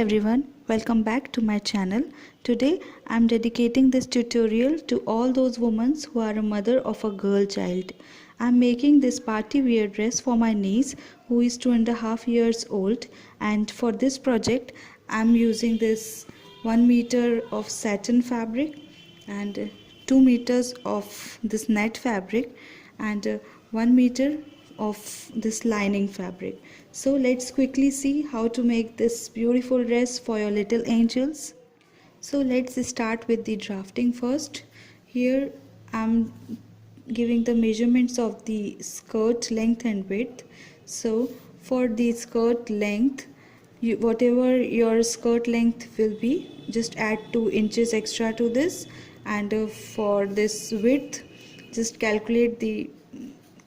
everyone, welcome back to my channel. Today I am dedicating this tutorial to all those women who are a mother of a girl child. I am making this party wear dress for my niece who is 2.5 years old, and for this project I am using this 1 meter of satin fabric and 2 meters of this net fabric and 1 meter of this lining fabric. So let's quickly see how to make this beautiful dress for your little angels. So let's start with the drafting first. Here I'm giving the measurements of the skirt length and width. So for the skirt length, whatever your skirt length will be, just add 2 inches extra to this, and for this width just calculate the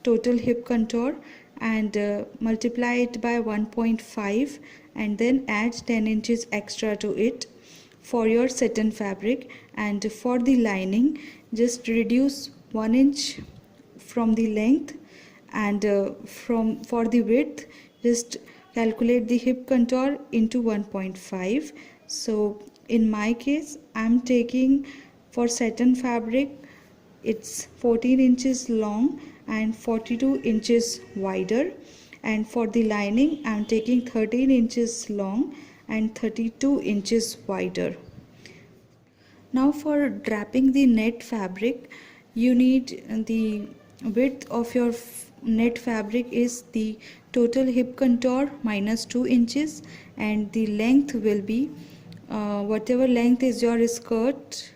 total hip contour and multiply it by 1.5 and then add 10 inches extra to it for your satin fabric. And for the lining, just reduce 1 inch from the length, and for the width just calculate the hip contour into 1.5. So in my case I'm taking, for satin fabric it's 14 inches long and 42 inches wider, and for the lining I'm taking 13 inches long and 32 inches wider. Now for draping the net fabric, you need the width of your net fabric is the total hip contour minus 2 inches, and the length will be whatever length is your skirt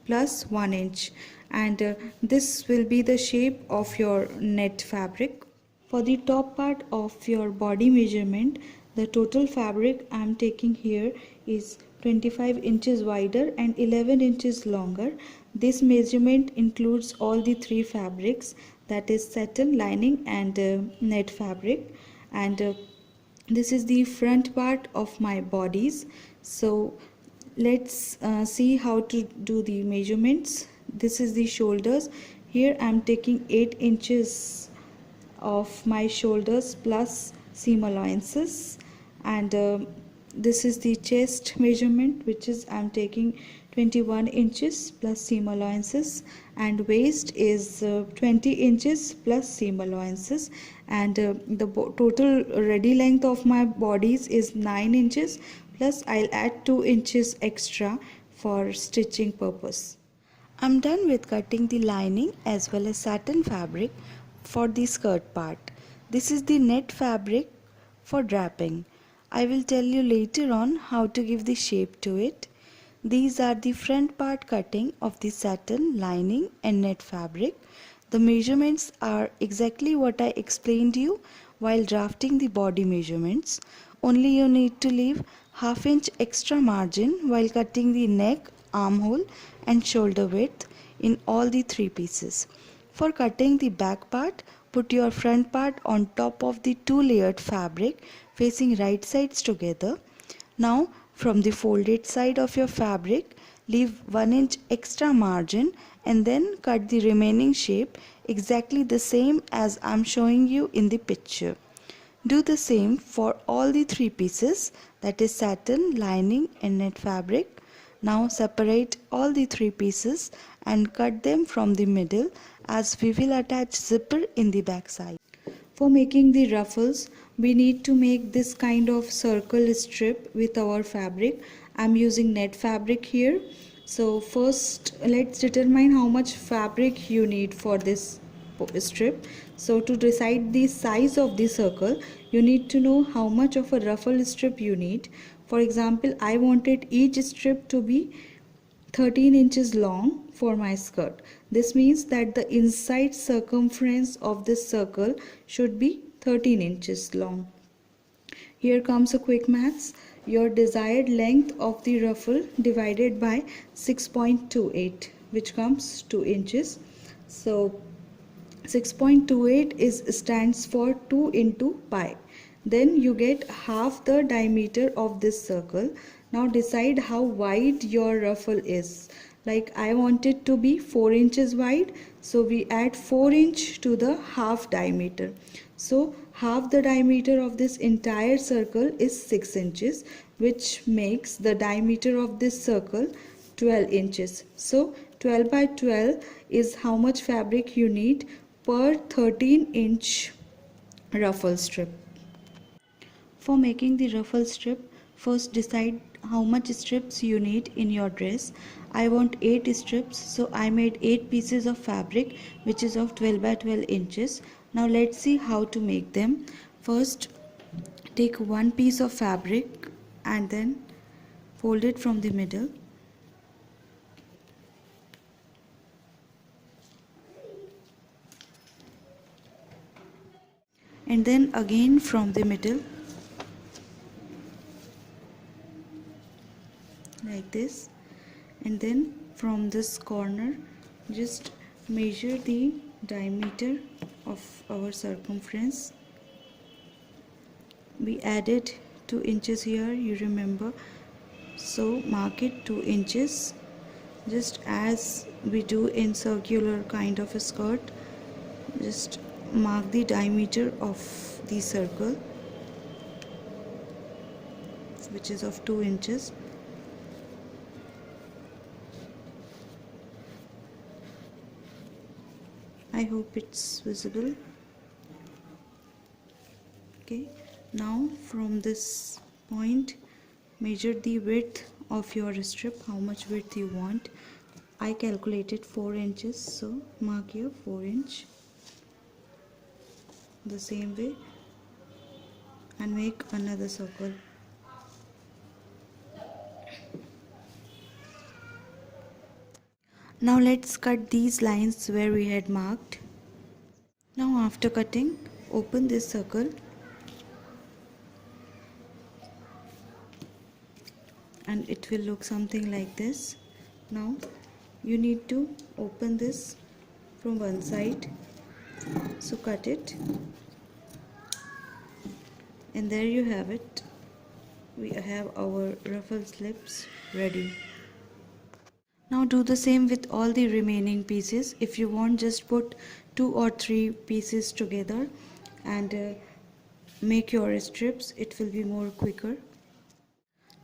plus 1 inch, and this will be the shape of your net fabric. For the top part of your body measurement, the total fabric I am taking here is 25 inches wider and 11 inches longer. This measurement includes all the 3 fabrics, that is satin, lining and net fabric, and this is the front part of my bodies. So let's see how to do the measurements. This is the shoulders. Here I am taking 8 inches of my shoulders plus seam allowances, and this is the chest measurement, which is I am taking 21 inches plus seam allowances, and waist is 20 inches plus seam allowances, and the total ready length of my bodies is 9 inches, plus I'll add 2 inches extra for stitching purpose. I'm done with cutting the lining as well as satin fabric for the skirt part. This is the net fabric for draping. I will tell you later on how to give the shape to it. These are the front part cutting of the satin, lining and net fabric. The measurements are exactly what I explained you while drafting the body measurements. Only you need to leave ½ inch extra margin while cutting the neck, armhole and shoulder width in all the 3 pieces. For cutting the back part, put your front part on top of the 2 layered fabric facing right sides together. Now from the folded side of your fabric, leave 1 inch extra margin and then cut the remaining shape exactly the same as I am showing you in the picture. Do the same for all the 3 pieces, that is satin, lining and net fabric. Now separate all the 3 pieces and cut them from the middle, as we will attach zipper in the back side. For making the ruffles, we need to make this kind of circle strip with our fabric. I am using net fabric here. So first let's determine how much fabric you need for this strip. So to decide the size of the circle, you need to know how much of a ruffle strip you need. For example, I wanted each strip to be 13 inches long for my skirt. This means that the inside circumference of this circle should be 13 inches long. Here comes a quick maths. Your desired length of the ruffle divided by 6.28, which comes 2 inches. So 6.28 stands for 2 into pi. Then you get half the diameter of this circle. Now decide how wide your ruffle is. Like I want it to be 4 inches wide, so we add 4 inch to the half diameter. So half the diameter of this entire circle is 6 inches, which makes the diameter of this circle 12 inches. So 12 by 12 is how much fabric you need per 13-inch ruffle strip. For making the ruffle strip, first decide how much strips you need in your dress. I want 8 strips, so I made 8 pieces of fabric which is of 12 by 12 inches. Now let's see how to make them. First, take one piece of fabric and then fold it from the middle. And then again from the middle, like this. And then from this corner, just measure the diameter of our circumference. We added 2 inches here, you remember, so mark it 2 inches, just as we do in circular kind of a skirt. Just mark the diameter of the circle, which is of 2 inches. I hope it's visible. Okay, now from this point, measure the width of your strip, how much width you want. I calculated 4 inches, so mark here 4 inch. The same way, and make another circle. Now let's cut these lines where we had marked. Now after cutting, open this circle and it will look something like this. Now you need to open this from one side, so cut it, and there you have it. We have our ruffle slips ready. Now do the same with all the remaining pieces. If you want, just put 2 or 3 pieces together and make your strips. It will be more quicker.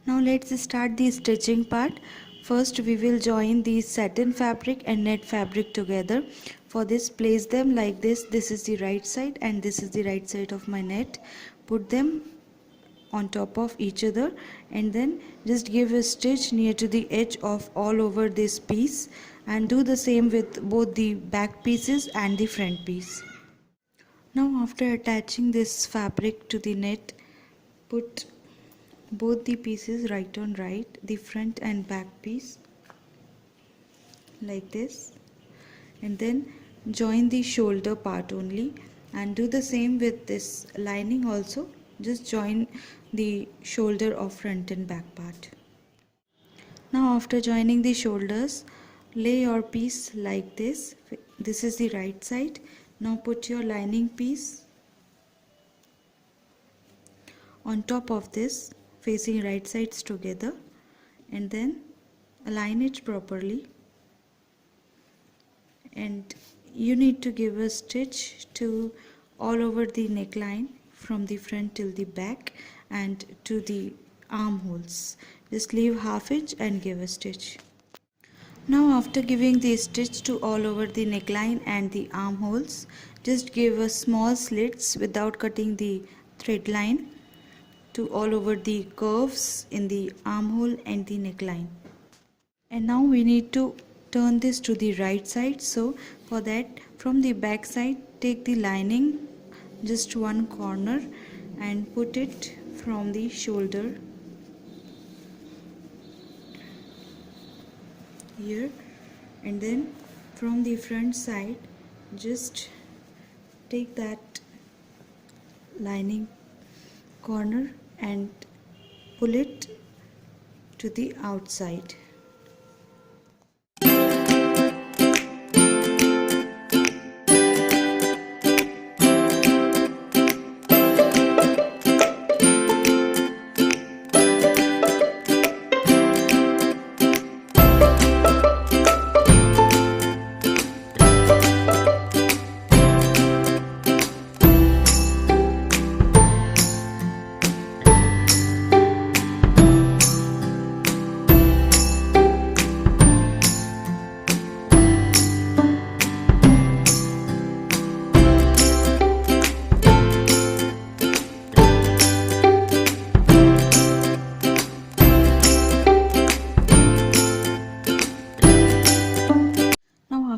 Now let's start the stitching part. First we will join the satin fabric and net fabric together. For this, place them like this. This is the right side and this is the right side of my net. Put them on top of each other and then just give a stitch near to the edge of all over this piece, and do the same with both the back pieces and the front piece. Now after attaching this fabric to the net, put both the pieces right on right, the front and back piece, like this, and then join the shoulder part only, and do the same with this lining also. Just join the shoulder of front and back part. Now after joining the shoulders, lay your piece like this. This is the right side. Now put your lining piece on top of this, facing right sides together, and then align it properly. And you need to give a stitch to all over the neckline from the front till the back and to the armholes. Just leave half inch and give a stitch. Now after giving the stitch to all over the neckline and the armholes, just give a small slits without cutting the thread line to all over the curves in the armhole and the neckline. And now we need to turn this to the right side. So for that, from the back side, take the lining just one corner and put it from the shoulder here, and then from the front side just take that lining corner and pull it to the outside.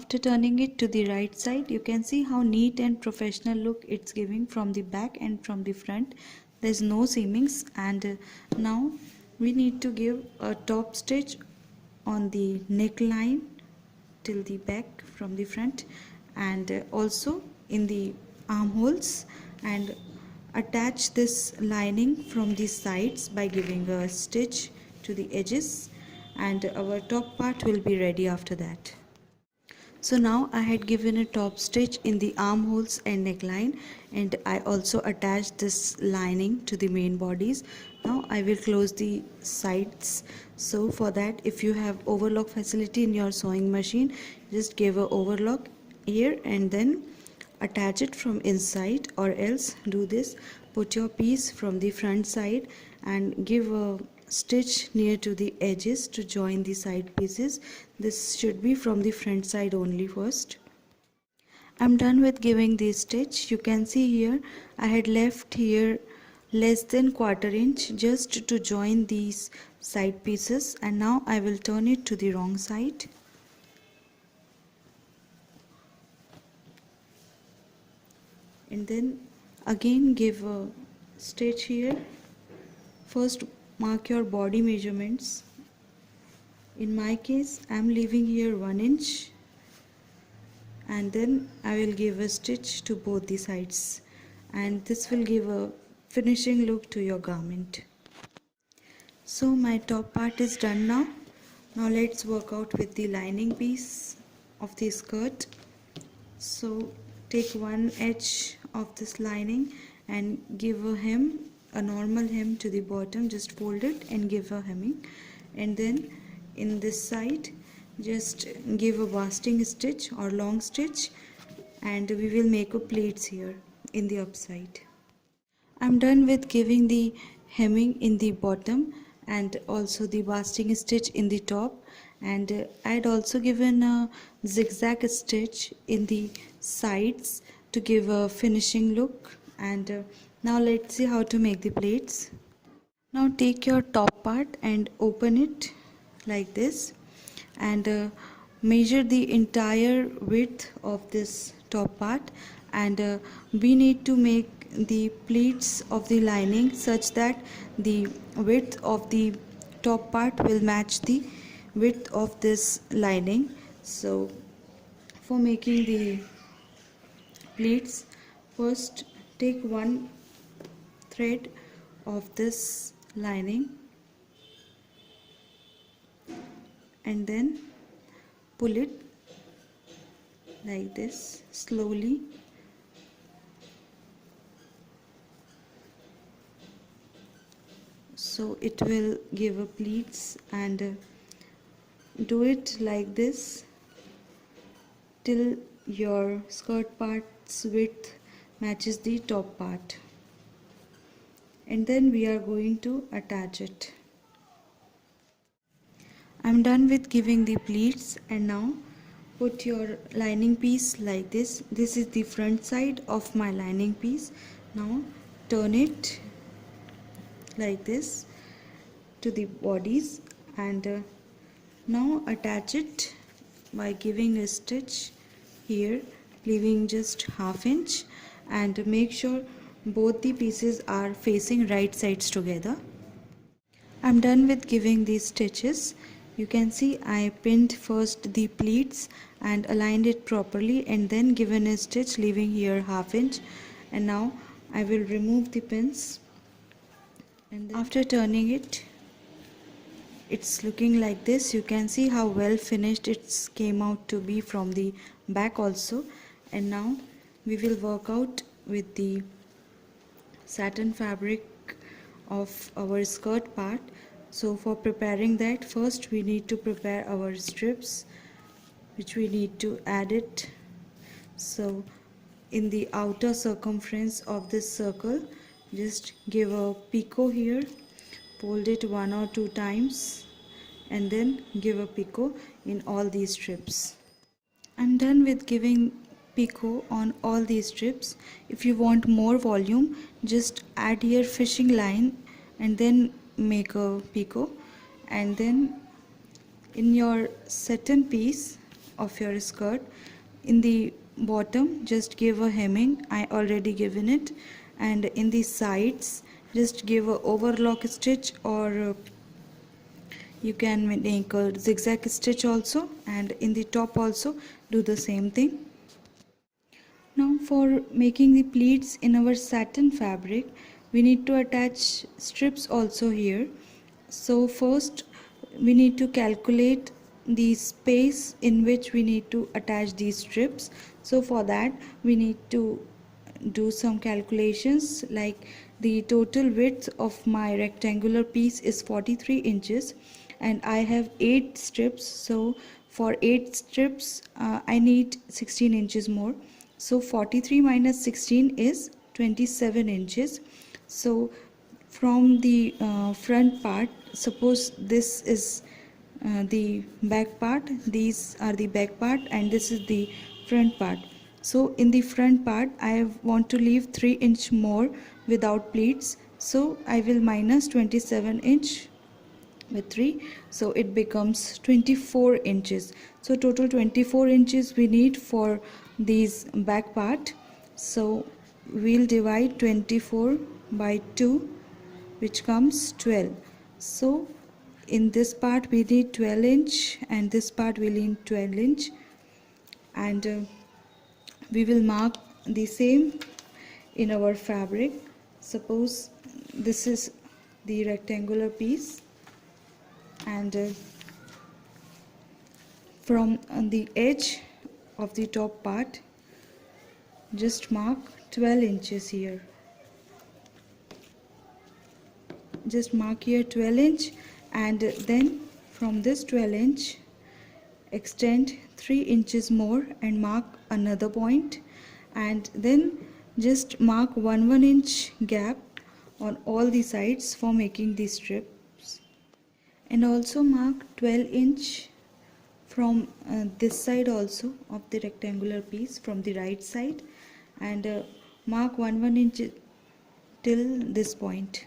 after turning it to the right side, you can see how neat and professional look it's giving from the back and from the front. There's no seamings. And now we need to give a top stitch on the neckline till the back from the front, and also in the armholes, and attach this lining from the sides by giving a stitch to the edges, and our top part will be ready after that. So now I had given a top stitch in the armholes and neckline, and I also attached this lining to the main bodies. Now I will close the sides. So for that, if you have overlock facility in your sewing machine, just give a overlock here and then attach it from inside, or else do this: put your piece from the front side and give a stitch near to the edges to join the side pieces. This should be from the front side only first. I'm done with giving the stitch. You can see here I had left here less than quarter inch just to join these side pieces, and now I will turn it to the wrong side. And then again give a stitch here. First mark your body measurements. In my case I am leaving here 1 inch, and then I will give a stitch to both the sides, and this will give a finishing look to your garment. So my top part is done now. Now let's work out with the lining piece of the skirt. So take one edge of this lining and give a hem, a normal hem to the bottom. Just fold it and give a hemming, and then in this side just give a basting stitch or long stitch, and we will make a pleats here in the upside. I'm done with giving the hemming in the bottom and also the basting stitch in the top, and I had also given a zigzag stitch in the sides to give a finishing look. And now let's see how to make the plaits. Now take your top part and open it like this, and measure the entire width of this top part, and we need to make the pleats of the lining such that the width of the top part will match the width of this lining. So for making the pleats, first take one thread of this lining and then pull it like this slowly, so it will give a pleats, and do it like this till your skirt part's width matches the top part, and then we are going to attach it. I'm done with giving the pleats, and now put your lining piece like this. This is the front side of my lining piece. Now turn it like this to the bodies, and now attach it by giving a stitch here, leaving just ½ inch, and make sure both the pieces are facing right sides together. I'm done with giving these stitches. You can see I pinned first the pleats and aligned it properly, and then given a stitch leaving here ½ inch, and now I will remove the pins, and after turning it, it's looking like this. You can see how well finished it came out to be from the back also. And now we will work out with the satin fabric of our skirt part. So for preparing that, first we need to prepare our strips, which we need to add it. So in the outer circumference of this circle, just give a picot here, fold it 1 or 2 times, and then give a picot in all these strips. I'm done with giving picot on all these strips. If you want more volume, just add here fishing line and then make a picot, and then in your satin piece of your skirt. In the bottom just give a hemming, I already given it, and in the sides just give a overlock stitch, or you can make a zigzag stitch also, and in the top also do the same thing. Now for making the pleats in our satin fabric, we need to attach strips also here. So first we need to calculate the space in which we need to attach these strips. So for that we need to do some calculations, like the total width of my rectangular piece is 43 inches and I have 8 strips. So for 8 strips I need 16 inches more. So 43 minus 16 is 27 inches. So from the front part, suppose this is the back part, these are the back part and this is the front part. So in the front part I want to leave 3 inch more without pleats, so I will minus 27 inch with 3, so it becomes 24 inches. So total 24 inches we need for these back part. So we'll divide 24 by 2, which comes 12. So in this part we need 12 inch and this part we need 12 inch, and we will mark the same in our fabric. Suppose this is the rectangular piece, and from the edge of the top part just mark 12 inches here. Just mark here 12 inch, and then from this 12 inch extend 3 inches more and mark another point, and then just mark 1 inch gap on all the sides for making these strips, and also mark 12 inch from this side also of the rectangular piece from the right side, and mark 1 inch till this point.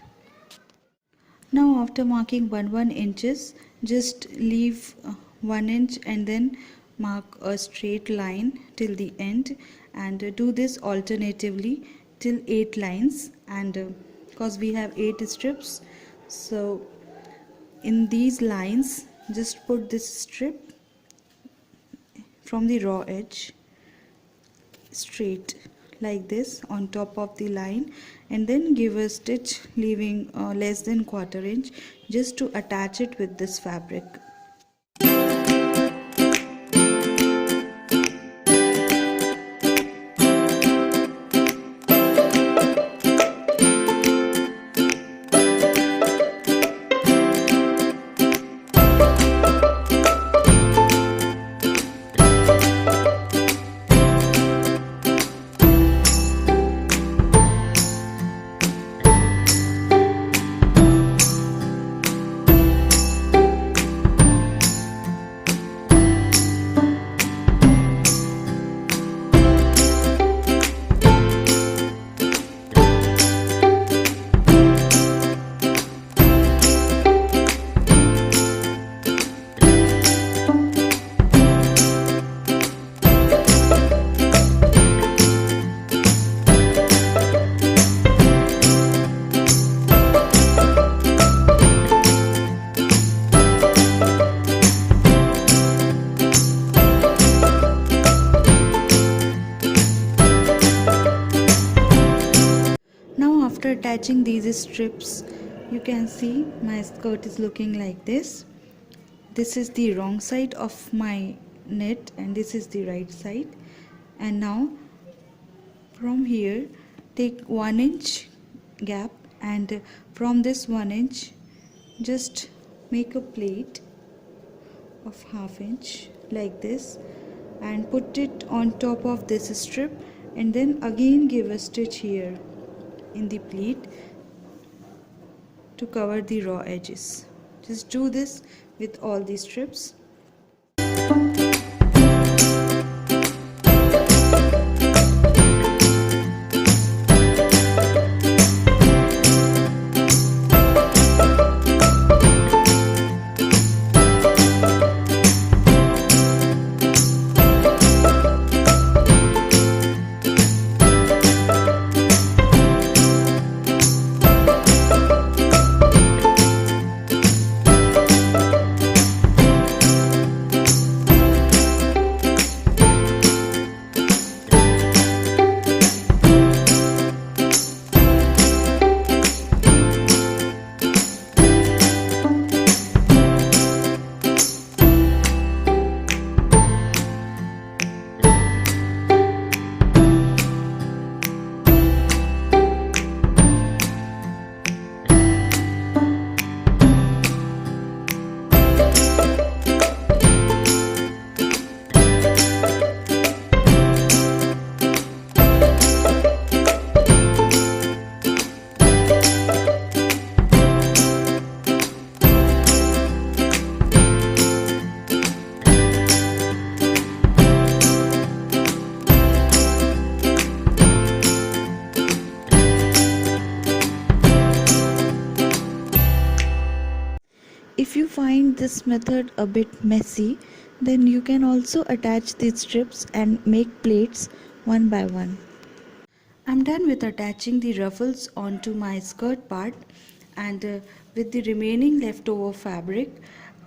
Now after marking 1 inches, just leave 1 inch and then mark a straight line till the end, and do this alternatively till 8 lines, and because we have 8 strips, so in these lines just put this strip from the raw edge straight like this on top of the line, and then give a stitch leaving less than 1/4 inch just to attach it with this fabric. After attaching these strips, you can see my skirt is looking like this. This is the wrong side of my knit and this is the right side. And now from here take 1 inch gap, and from this 1 inch just make a plait of 1/2 inch like this and put it on top of this strip, and then again give a stitch here in the pleat to cover the raw edges. Just do this with all the strips. find this method a bit messy, then you can also attach these strips and make plaits one by one. I'm done with attaching the ruffles onto my skirt part, and with the remaining leftover fabric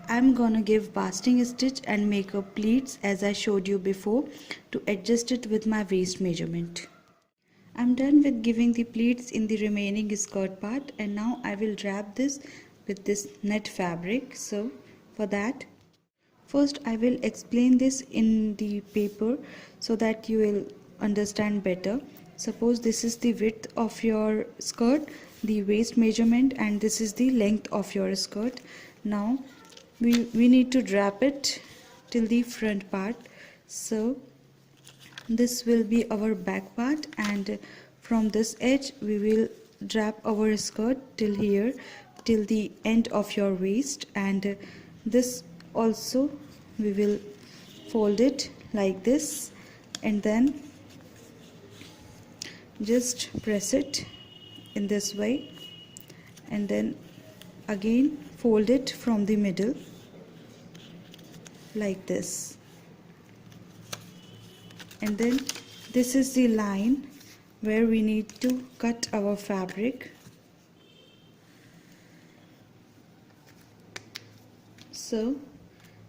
I'm gonna give basting stitch and make up pleats as I showed you before to adjust it with my waist measurement. I'm done with giving the pleats in the remaining skirt part, and now I will wrap this with this net fabric. So for that, first I will explain this in the paper so that you will understand better. Suppose this is the width of your skirt, the waist measurement, and this is the length of your skirt. Now we need to wrap it till the front part. So this will be our back part, and from this edge we will wrap our skirt till here, till the end of your waist, and this also we will fold it like this, and then just press it in this way, and then again fold it from the middle like this, and then this is the line where we need to cut our fabric. So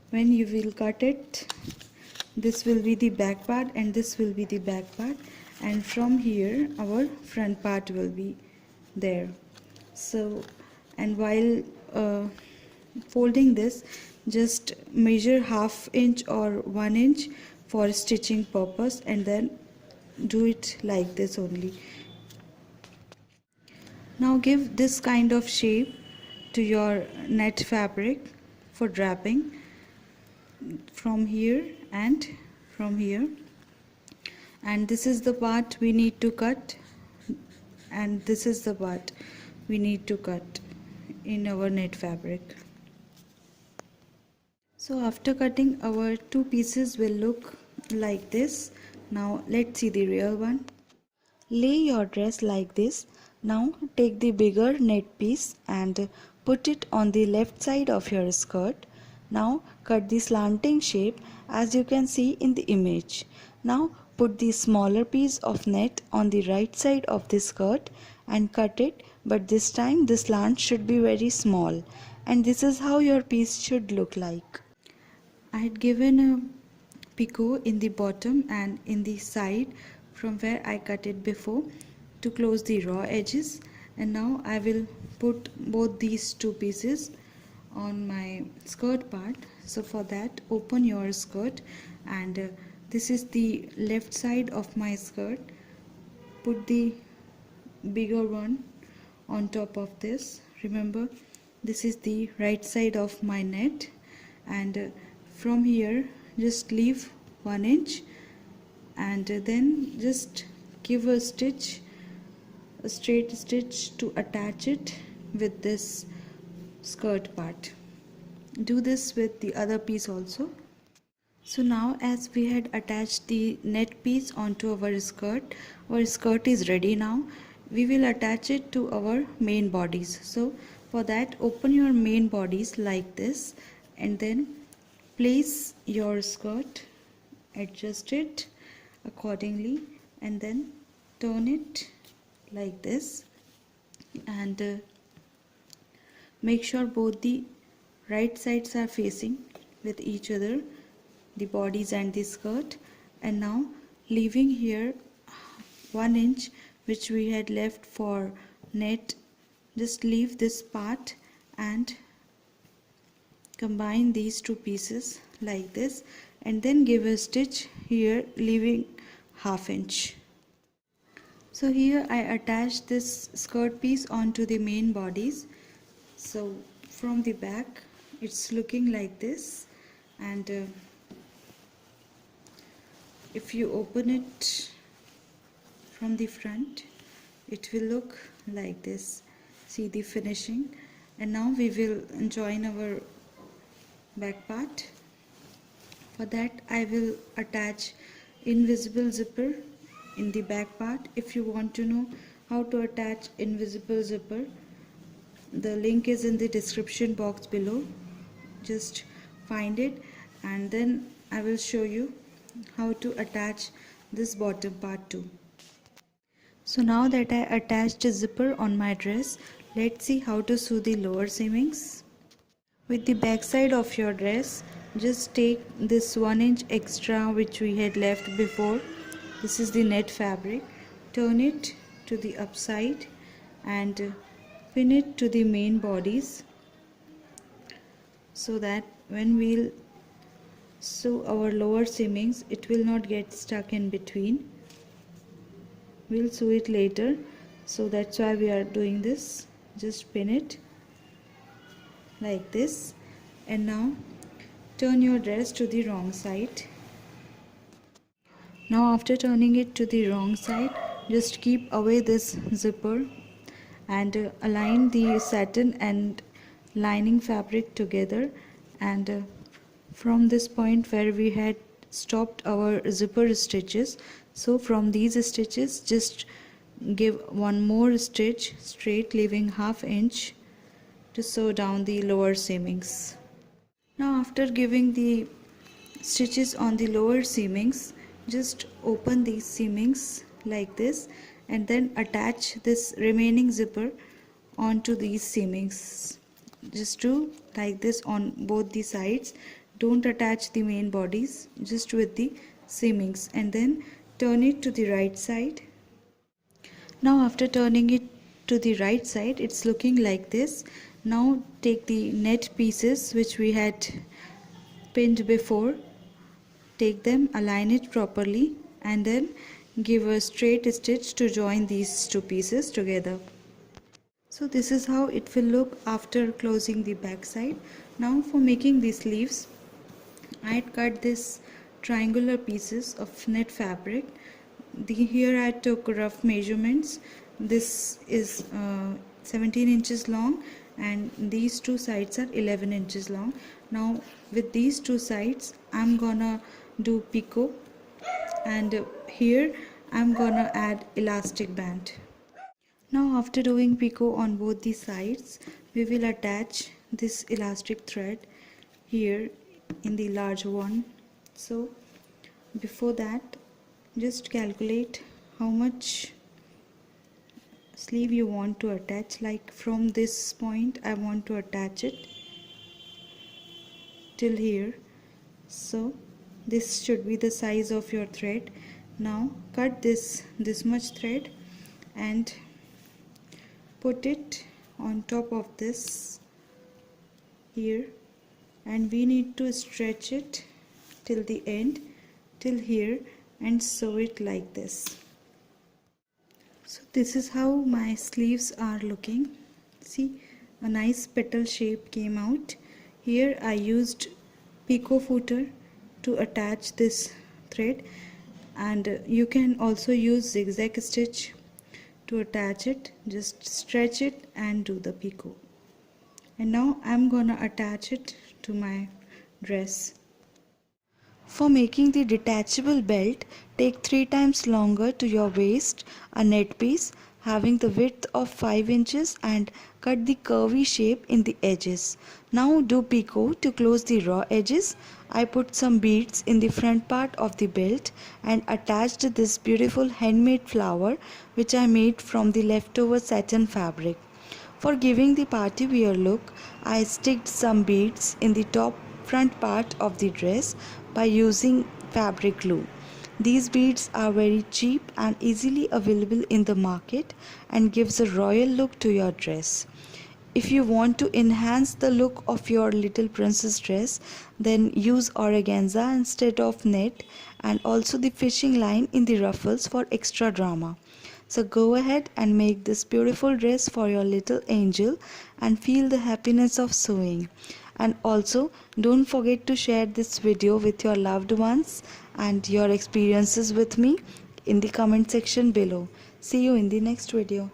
when you will cut it, this will be the back part and this will be the back part, and from here our front part will be there. So, and while folding this, just measure ½ inch or 1 inch for stitching purpose, and then do it like this only. Now give this kind of shape to your net fabric for wrapping, from here and from here, and this is the part we need to cut, and this is the part we need to cut in our net fabric. So after cutting, our two pieces will look like this. Now let's see the real one. Lay your dress like this. Now take the bigger net piece and put it on the left side of your skirt. Now cut the slanting shape as you can see in the image. Now put the smaller piece of net on the right side of the skirt and cut it, but this time the slant should be very small, and this is how your piece should look like. I had given a picot in the bottom and in the side from where I cut it before to close the raw edges, and now I will put both these two pieces on my skirt part. So for that, open your skirt, and this is the left side of my skirt. Put the bigger one on top of this. Remember, this is the right side of my net, and from here just leave 1 inch, and then just give a stitch, a straight stitch to attach it with this skirt part. Do this with the other piece also. So now, as we had attached the net piece onto our skirt is ready. Now we will attach it to our main bodice. So for that, open your main bodice like this, and then place your skirt, adjust it accordingly, and then turn it like this, and make sure both the right sides are facing with each other, the bodies and the skirt. And now, leaving here 1 inch which we had left for net, just leave this part and combine these two pieces like this, and then give a stitch here, leaving ½ inch. So here I attached this skirt piece onto the main bodies. So from the back it's looking like this, and if you open it from the front, it will look like this. See the finishing. And now we will join our back part. For that, I will attach invisible zipper in the back part. If you want to know how to attach invisible zipper, the link is in the description box below. just find it, and then I will show you how to attach this bottom part too. So now that I attached a zipper on my dress, let's see how to sew the lower seamings. With the back side of your dress, just take this 1 inch extra which we had left before. This is the net fabric. Turn it to the upside and pin it to the main bodice, so that when we'll sew our lower seamings, it will not get stuck in between. We'll sew it later, so that's why we are doing this. Just pin it like this, and now turn your dress to the wrong side. Now after turning it to the wrong side, just keep away this zipper and align the satin and lining fabric together, and from this point where we had stopped our zipper stitches, so from these stitches just give one more stitch straight, leaving ½ inch to sew down the lower seamings. Now after giving the stitches on the lower seamings, just open these seamings like this and then attach this remaining zipper onto these seamings. Just do like this on both the sides. Don't attach the main bodies, just with the seamings, and then turn it to the right side. Now after turning it to the right side, it's looking like this. Now take the net pieces which we had pinned before, take them, align it properly, and then give a straight stitch to join these two pieces together. So this is how it will look after closing the back side. Now for making the sleeves, I had cut this triangular pieces of net fabric. Here I took rough measurements. This is 17 inches long and these two sides are 11 inches long. Now with these two sides I'm gonna do picot, and here I'm gonna add elastic band. Now after doing picot on both the sides, we will attach this elastic thread here in the large one. So before that, just calculate how much sleeve you want to attach. Like from this point I want to attach it till here, so this should be the size of your thread. Now cut this much thread and put it on top of this here, and we need to stretch it till the end, till here, and sew it like this. So this is how my sleeves are looking. See, a nice petal shape came out. Here I used picot footer to attach this thread, and you can also use zigzag stitch to attach it. Just stretch it and do the picot. And now I'm gonna attach it to my dress. For making the detachable belt, take 3 times longer to your waist a net piece having the width of 5 inches and cut the curvy shape in the edges. Now do picot to close the raw edges. I put some beads in the front part of the belt and attached this beautiful handmade flower which I made from the leftover satin fabric. For giving the party wear look, I sticked some beads in the top front part of the dress by using fabric glue. These beads are very cheap and easily available in the market and gives a royal look to your dress. If you want to enhance the look of your little princess dress, then use organza instead of net, and also the fishing line in the ruffles for extra drama. So go ahead and make this beautiful dress for your little angel and feel the happiness of sewing. And also don't forget to share this video with your loved ones and your experiences with me in the comment section below. See you in the next video.